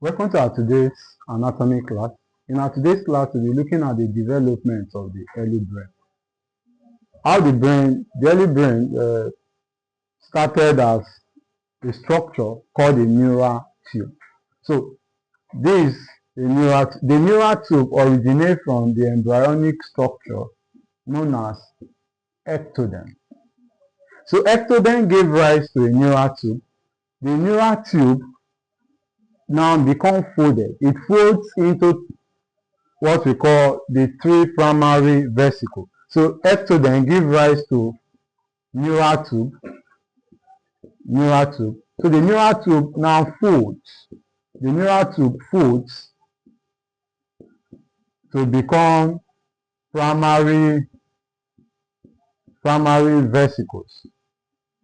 Welcome to our today's anatomy class. In our today's class, we'll be looking at the development of the early brain. How the early brain started as a structure called a neural tube. So this the neural tube originates from the embryonic structure known as ectoderm. So ectoderm gave rise to a neural tube. The neural tube now become folded. It folds into what we call the three primary vesicles. So ectoderm give rise to neural tube. So the neural tube now folds. The neural tube folds to become primary vesicles,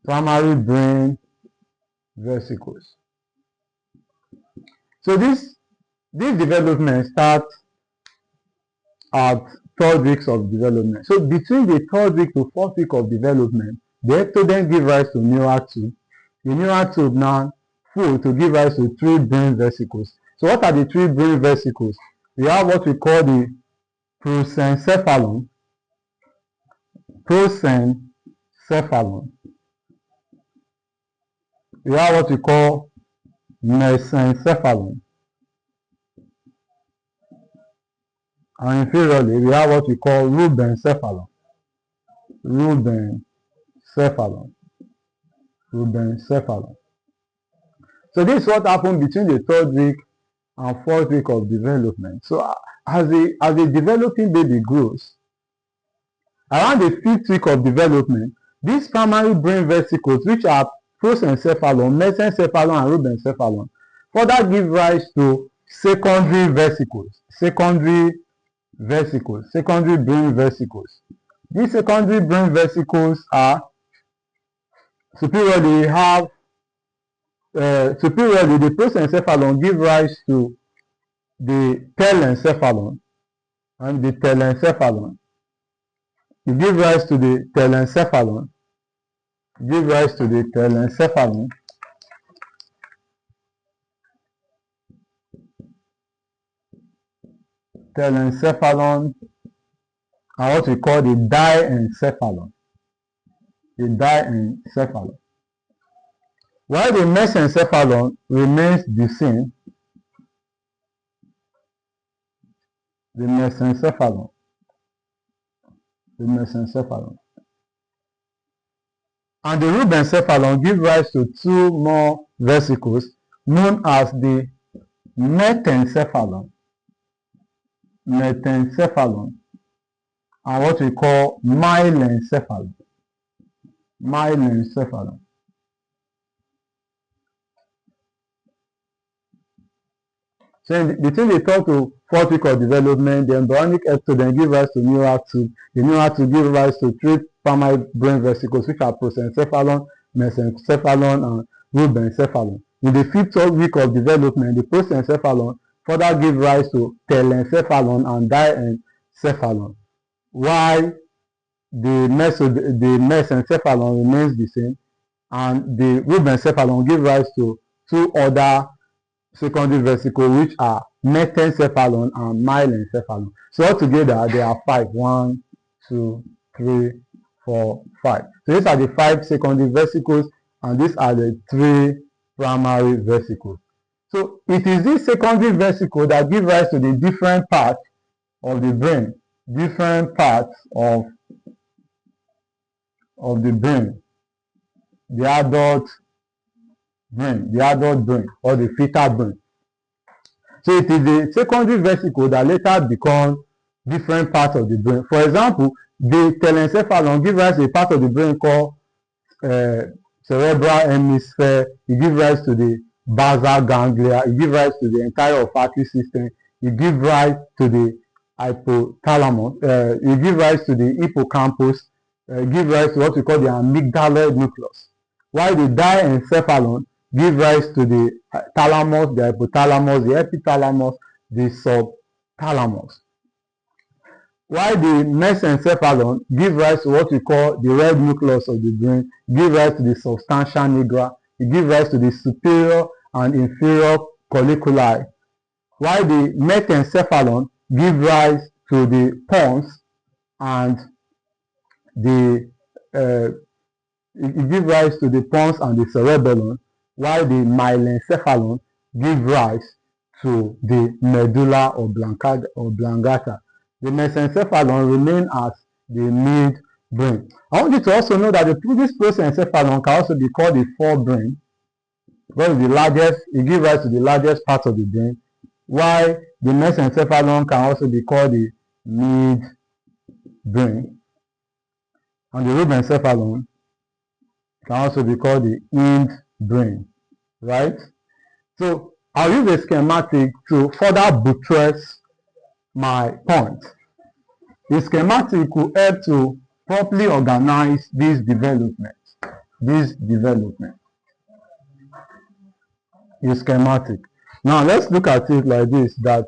primary brain vesicles. So this development starts at 3rd weeks of development. So between the 3rd week to 4th week of development, the ectoderm give rise to neural tube. The neural tube now full to give rise to 3 brain vesicles. So what are the 3 brain vesicles? We have what we call the prosencephalon. We have what we call mesencephalon. And inferiorly, we have what we call rubencephalon. So this is what happened between the 3rd week and 4th week of development. So as a developing baby grows, around the 5th week of development, these primary brain vesicles, which are prosencephalon, mesencephalon, and rubencephalon, further give rise to secondary brain vesicles. These secondary brain vesicles are superiorly the prosencephalon give rise to the telencephalon, and the telencephalon give rise to the telencephalon, and what we call the diencephalon. While the mesencephalon remains the same, the mesencephalon. And the rubencephalon give rise to 2 more vesicles known as the metencephalon, and what we call myelencephalon. So between the 3rd to 4th week of development, the embryonic ectoderm give rise to neural tube. The neural tube give rise to 3 primary brain vesicles, which are prosencephalon, mesencephalon, and rubencephalon. In the 5th week of development, the prosencephalon further give rise to telencephalon and diencephalon, while the mesencephalon remains the same, and the rubencephalon give rise to 2 other secondary vesicles, which are metencephalon and myelencephalon. So altogether, there are 5. 1, 2, 3, 4, 5. So these are the 5 secondary vesicles, and these are the 3 primary vesicles. So it is this secondary vesicle that give rise to the different parts of the brain, the adult brain, or the fetal brain. So it is the secondary vesicle that later become different parts of the brain. For example, the telencephalon give rise to a part of the brain called cerebral hemisphere. It gives rise to the basal ganglia. It gives rise to the entire olfactory system. It gives rise to the hypothalamus. It gives rise to the hippocampus. It gives rise to what we call the amygdaloid nucleus. While the diencephalon give rise to the thalamus, the hypothalamus, the epithalamus, the subthalamus. While the mesencephalon give rise to what we call the red nucleus of the brain, give rise to the substantia nigra. It gives rise to the superior and inferior colliculi, while the metencephalon give rise to the pons and the it gives rise to the pons and the cerebellum, while the myelencephalon give rise to the medulla oblongata. The mesencephalon remain as the midbrain. I want you to also know that this prosencephalon can also be called the forebrain, because the largest, it gives rise to the largest part of the brain, while the mesencephalon can also be called the midbrain, and the rubencephalon can also be called the hindbrain, right? So I'll use a schematic to further buttress my point. The schematic will help to properly organize this development. The schematic. Now let's look at it like this, that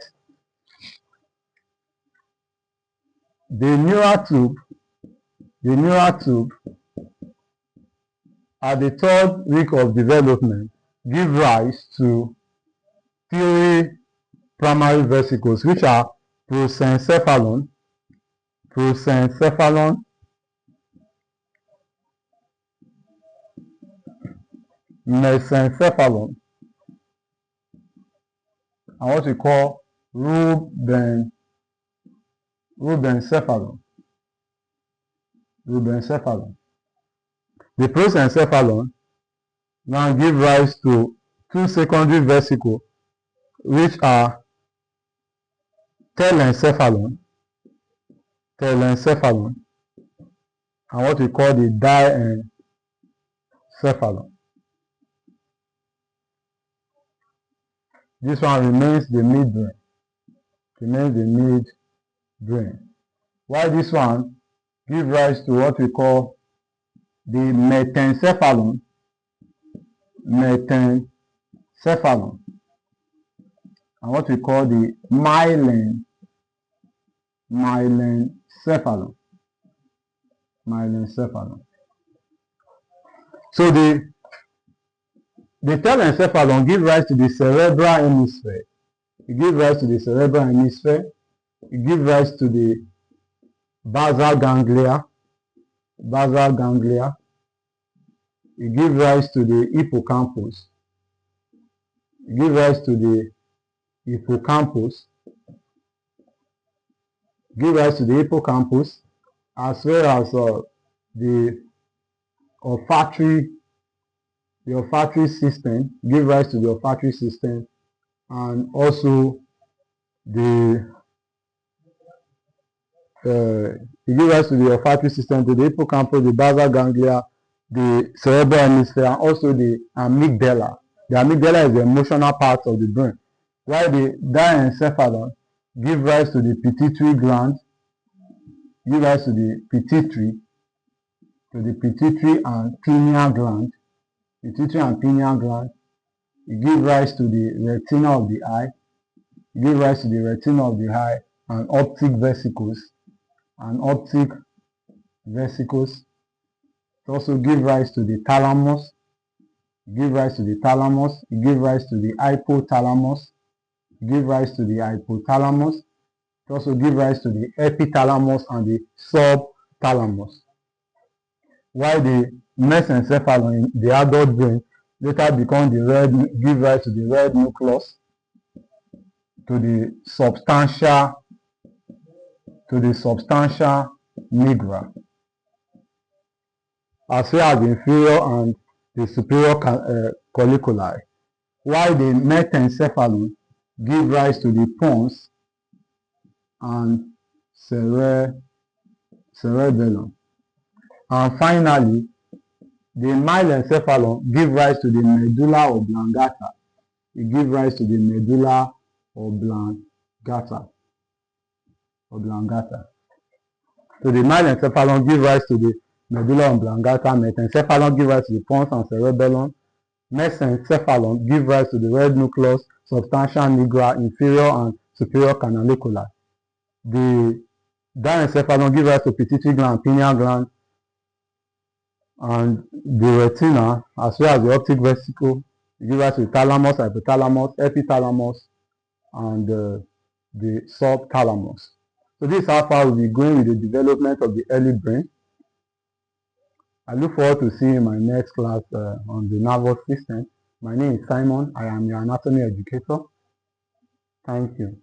the neural tube at the third week of development give rise to three primary vesicles, which are prosencephalon, mesencephalon, and what we call rubencephalon. The prosencephalon now give rise to two secondary vesicles, which are telencephalon, and what we call the diencephalon. This one remains the midbrain. While this one give rise to what we call the metencephalon, and what we call the myelencephalon. So the telencephalon gives rise to the cerebral hemisphere. It gives rise to the cerebral hemisphere. It gives rise to the basal ganglia. It gives rise to the hippocampus. As well as the olfactory system, give rise to the olfactory system, and also it gives rise to the olfactory system, to the hippocampus, the basal ganglia, the cerebral hemisphere, and also the amygdala. The amygdala is the emotional part of the brain, while the diencephalon give rise to the pituitary gland, pituitary and pineal gland. It gives rise to the retina of the eye. And optic vesicles. It also gives rise to the thalamus. It gives rise to the hypothalamus. It also gives rise to the epithalamus and the subthalamus. While the mesencephalon in the adult brain later give rise to the red nucleus, to the substantia nigra, as well as the inferior and the superior colliculi, while the metencephalon give rise to the pons and cerebellum. And finally, the myelencephalon give rise to the medulla oblongata. It gives rise to the medulla oblongata. So the myelencephalon give rise to the medulla oblongata, metencephalon give rise to the pons and cerebellum, mesencephalon give rise to the red nucleus, substantia nigra, inferior and superior canaliculi. The diencephalon give rise to pituitary gland, pineal gland, and the retina, as well as the optic vesicle, It gives rise to thalamus, hypothalamus, epithalamus, and the subthalamus. So this is how far we'll be going with the development of the early brain. I look forward to seeing you in my next class on the nervous system. My name is Simon. I am your anatomy educator. Thank you.